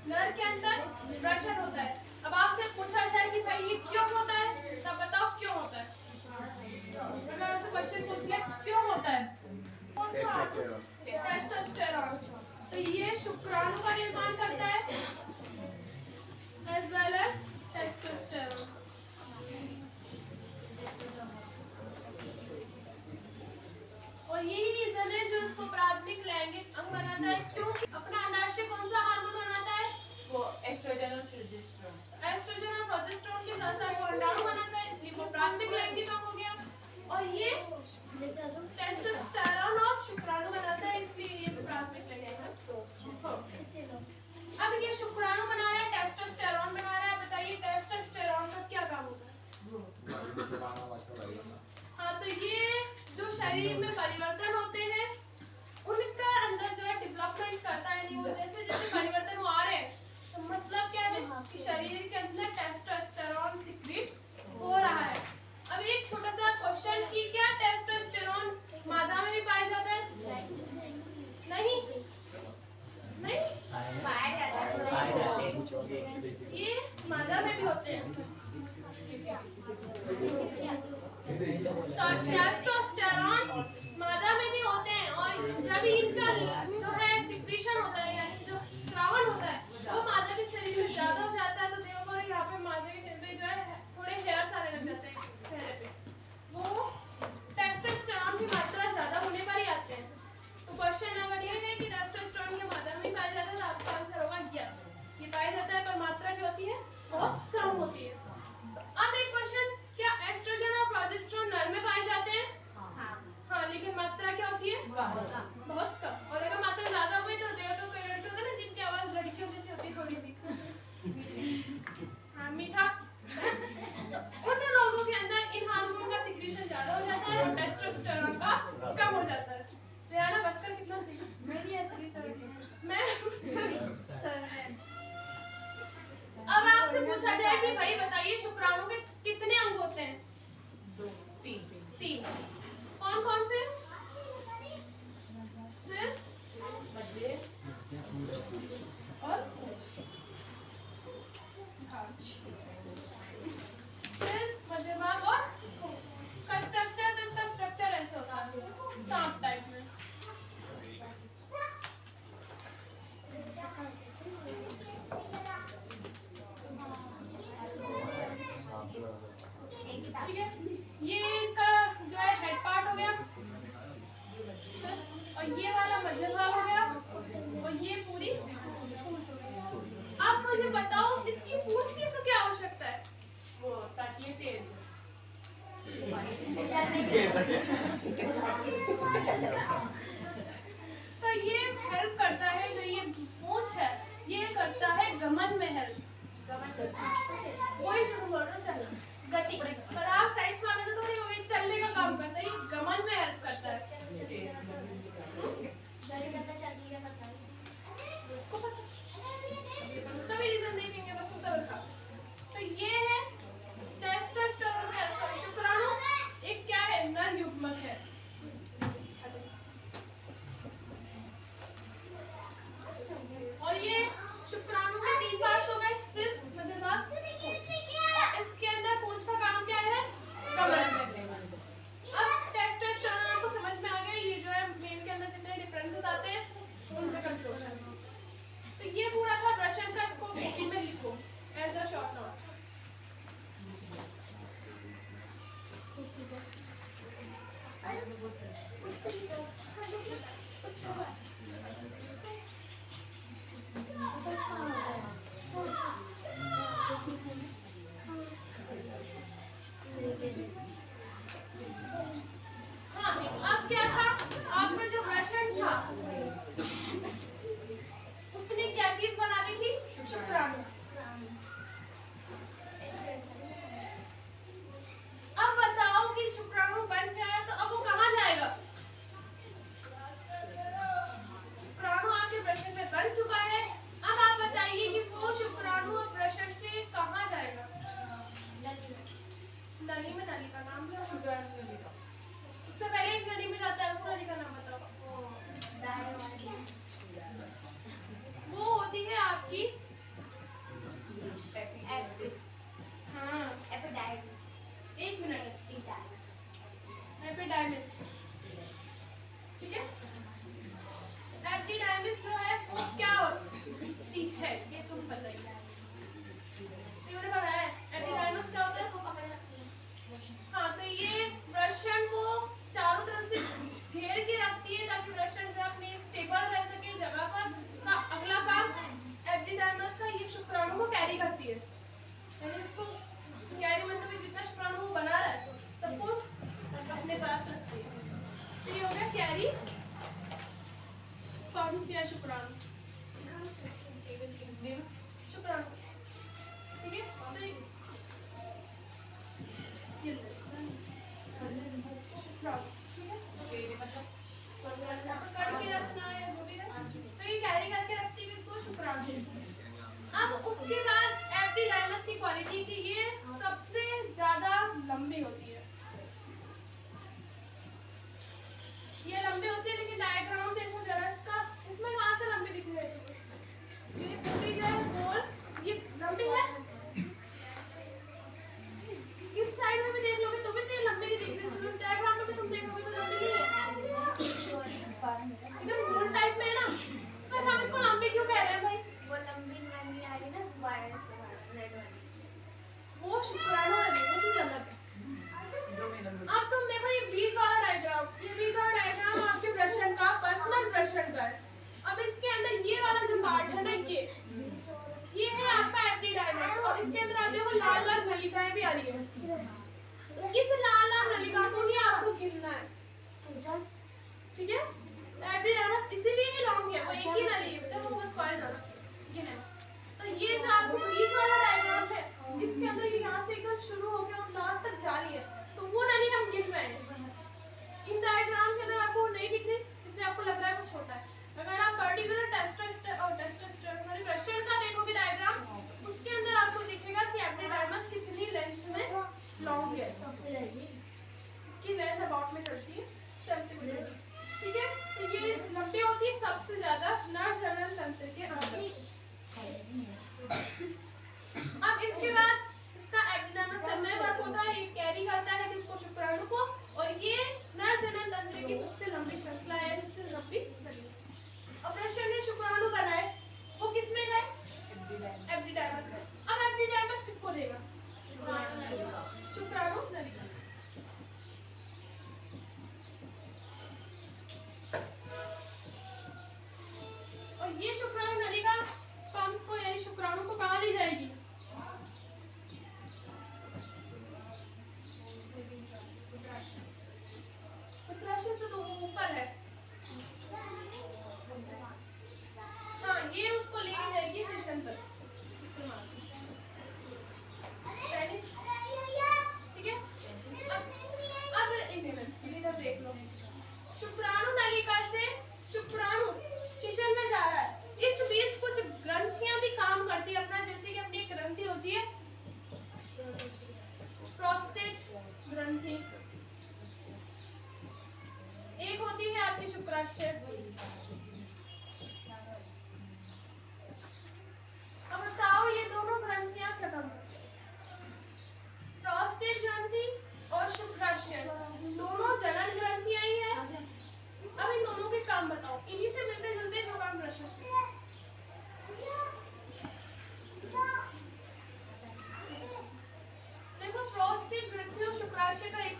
नर के अंदर वृषण होता है। अब आपसे पूछा जाए कि भाई ये क्यों होता है, तब बताओ क्यों होता है। मैं आपसे क्वेश्चन पूछ लिया क्यों होता है। टेस्टोस्टेरोन। तो ये शुक्राणु का निर्माण करता है एज वेल एज टेस्टोस्टेरोन। और यही रीजन है जो इसको प्राथमिक लैंगिक अंग बनाता है। क्योंकि अपना अंडाशय कौन सा हार्मोन बनाता है, वो एस्ट्रोजन और प्रोजेस्टेरोन। एस्ट्रोजन और प्रोजेस्टेरोन के साथ साथ वो अंडाणु बनाता है, इसलिए वो प्राथमिक लैंगिक अंग हो गया। और ये टेस्टोस्टेरोन और शुक्राणु बनाता है, इसलिए ये प्राथमिक लैंगिक अंग। अब ये शुक्राणु बना रहा है, टेस्टोस्टेरोन बना रहा है। बताइए टेस्टोस्टेरोन का क्या काम होता है। हाँ, तो ये जो शरीर में परिवर्तन होते हैं उनका अंदर जो है डेवलपमेंट करता है। नहीं, वो जैसे जैसे परिवर्तन वो आ रहे हैं, तो मतलब क्या है कि शरीर के अंदर टेस्टोस्टेरोन सीक्रेट हो रहा है। अब एक छोटा सा क्वेश्चन कि क्या टेस्टोस्टेरोन मादा में भी पाया जाता है? नहीं, नहीं पाया जाता है। ये मादा में भी होते हैं। टेस्टोस्टेरोन मादा में भी होते हैं, और जब इनका जो है सिक्रीशन होता है, यानी जो स्रावन होता है, वो मादा के शरीर में ज्यादा हो जाता है। तो देखो यहाँ पे मादा के शरीर में जो है थोड़े हेयर्स आने लग जाते हैं चेहरे पे, वो टेस्टोस्टेरोन की मात्रा ज्यादा होने पर ही आते हैं। तो क्वेश्चन अगर ये है कि टेस्टोस्टेरोन के मादा में पाया जाता है, तो आपका आंसर होगा यस, ये पाया जाता है, पर मात्रा क्या होती है, बहुत कम होती है। अब एक क्वेश्चन, क्या एस्ट्रोजन और प्रोजेस्टेरोन नर में पाए जाते हैं? हाँ, लेकिन मात्रा क्या होती है, बहुत कम। और अगर मात्रा ज्यादा हुई तो देखो तो कोई लड़के होते हैं ना जिनकी आवाज लड़कियों जैसी होती है, थोड़ी सी हाँ, मीठा, उन लोगों के अंदर इन हार्मोन का सिक्रीशन ज्यादा हो जाता है और टेस्टोस्टेरोन का कम हो जाता है। रियाना बसकर कितना सीखा? मेरी असली सर मैं सर है। अब आपसे पूछा जाए कि भाई बताइए शुक्राणु के कितने अंग होते हैं? तीन। कौन कौन से? सिर और सिर, मध्यभाग और का स्ट्रक्चर, तो इसका स्ट्रक्चर ऐसे होता है सांप टाइप में। ठीक है, ये इसका जो है हेड पार्ट हो गया।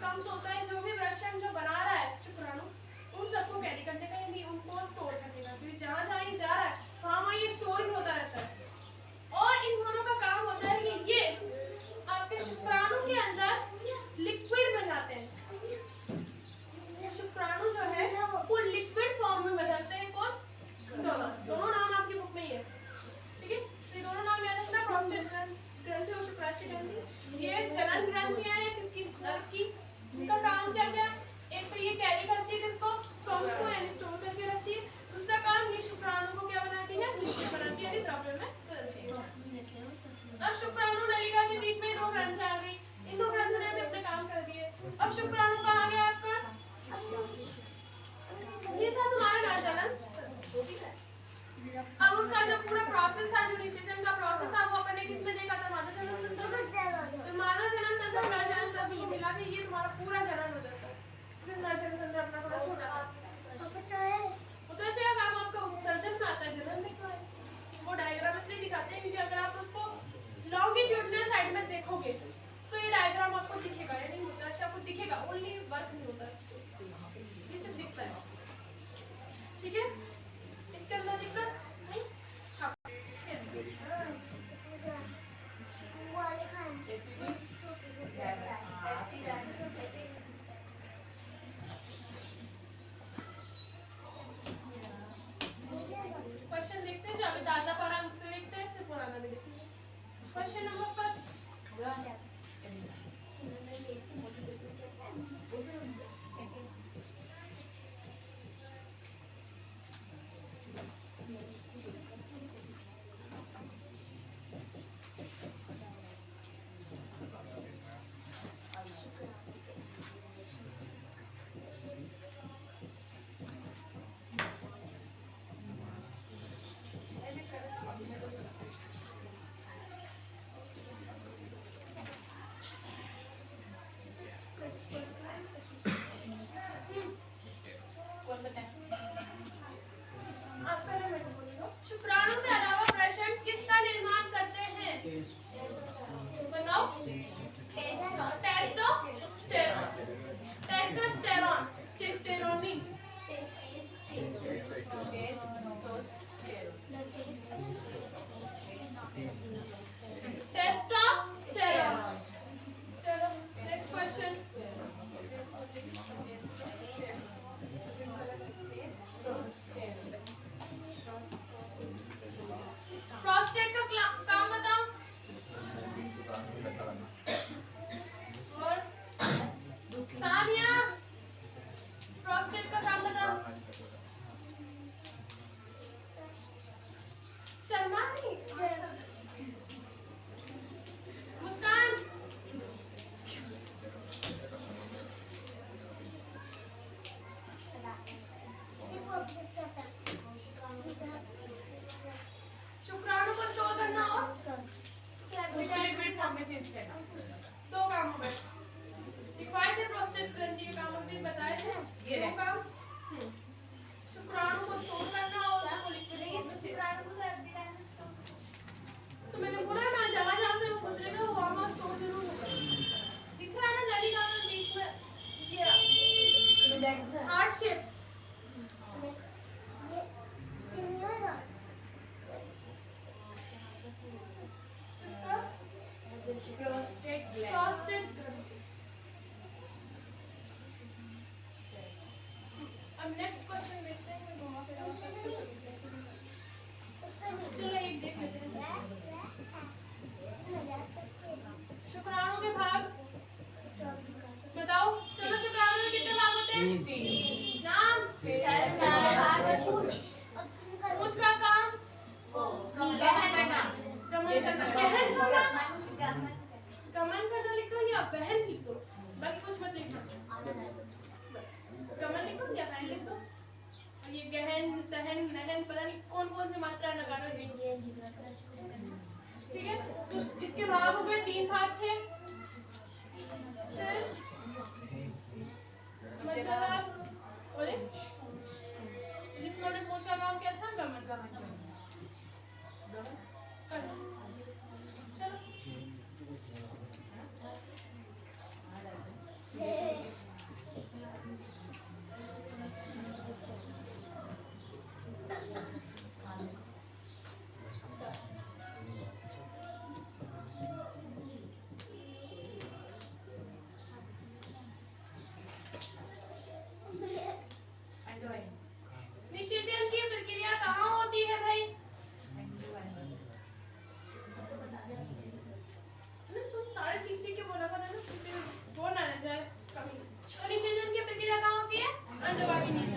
कम होता है, जो भी वृषण जो बना रहा है शुक्राणु, उन सबको कैरी करने का, यानी उनको स्टोर करने का, क्योंकि जहाँ जहाँ ये जा रहा है वहाँ ये स्टोरिंग होता रहता है। और इन दोनों का काम होता है कि ये आपके शुक्राणु के अंदर लिक्विड बन जाते हैं। शुक्राणु जो है वो लिक्विड फॉर्म में बदलते हैं। कौन? दोनों नाम आपकी बुक में ही है, ठीक है? तो ये दोनों नाम याद रखना, प्रोस्टेट ग्रंथि और शुक्राशय ग्रंथि। ये जनन ग्रंथियां हैं किसकी? नर की। इनका काम क्या क्या? एक तो ये कैरी करती है किसको? स्पर्म्स को, यानी स्टोर करके रखती है। दूसरा काम ये शुक्राणु को क्या बनाती है? लिक्विड बनाती है, यानी द्रव्य में बदलती है। अब शुक्राणु नलिका के बीच में दो ग्रंथि आ गई, इन दो ग्रंथों ने अपने काम कर दिए। अब शुक्राणु कहाँ गया आपका? ये था तुम्हारा नरजनन। अब उसका जो पूरा प्रोसेस था, जो निषेचन का प्रोसेस था, वो अपन ने किस में देखा था? मादा जनन तंत्र में। तो मादा जनन तंत्र नरजनन तंत्र मिला के ये तुम्हारा पूरा जनन हो जाता है। फिर नरजनन तंत्र अपना थोड़ा छोटा था। उत्तरशय का काम आपका उत्सर्जन में आता है, जनन में क्यों है? वो डायग्राम इसलिए दिखाते हैं क्योंकि अगर आप उसको लॉन्गिट्यूडिनल साइड में देखोगे तो ये डायग्राम आपको दिखेगा, यानी उत्तरशय आपको दिखेगा, ओनली वर्क नहीं होता, ये सिर्फ दिखता है, ठीक है? इसके अंदर दिक्कत नहीं। क्वेश्चन देखते हैं, जो अभी ताजा पढ़ा उससे देखते हैं, फिर पुराना भी देखते हैं। क्वेश्चन नंबर फर्स्ट, शुक्राणु के अलावा वृषण किसका निर्माण करते हैं? बताओ। टेस्टोस्टेरोन, टेस्टोस्टेरोन नहीं, टेस्टोस्टेरोन। चलो नेक्स्ट क्वेश्चन। प्रोस्टेट का काम बताओ। और सानिया, प्रोस्टेट का काम बताओ। शर्मा नहीं, मुस्कान, शुक्राणु को स्टोर करना और उसको लिक्विड फॉर्म में चेंज करना, दो काम हो गए। रिक्वायर्ड है प्रोस्टेट ग्रंथि के काम अभी बताए थे, ये दो काम। शुक्राणु को स्टोर करना और उसको लिक्विड फॉर्म में चेंज करना। तो मैंने बोला ना, जहाँ जहाँ से वो गुजरेगा वो वहाँ स्टोर जरूर होगा। दिख रहा है ना नलिका में बीच में ये हार्ट शेप, प्रोस्टेट ग्रंथि। अब नेक्स्ट क्वेश्चन देखते हैं, मैं घुमा फिरा चलो एक देख लेते हैं। शुक्राणु के भाग बताओ। चलो शुक्राणु में कितने भाग होते हैं? नाम, पूंछ का काम, गमन करना, गमन करना लिख दो या बहन लिख दो, बाकी कुछ मत लिखना। गमन लिख दो या बहन लिख दो। ये गहन, सहन, नहन, पता नहीं कौन कौन सी मात्रा लगा रहे हैं, ठीक है? तो इसके भाग हो गए, 3 भाग थे। सिर, मध्य भाग और जिसमें हमने पूछा काम क्या था? गमन करना। चलो ज्यादा चीख चीख के बोला करो ना, फिर वो ना रह जाए कमी। तो निषेचन की प्रक्रिया कहाँ होती है? अंडवाहिनी में।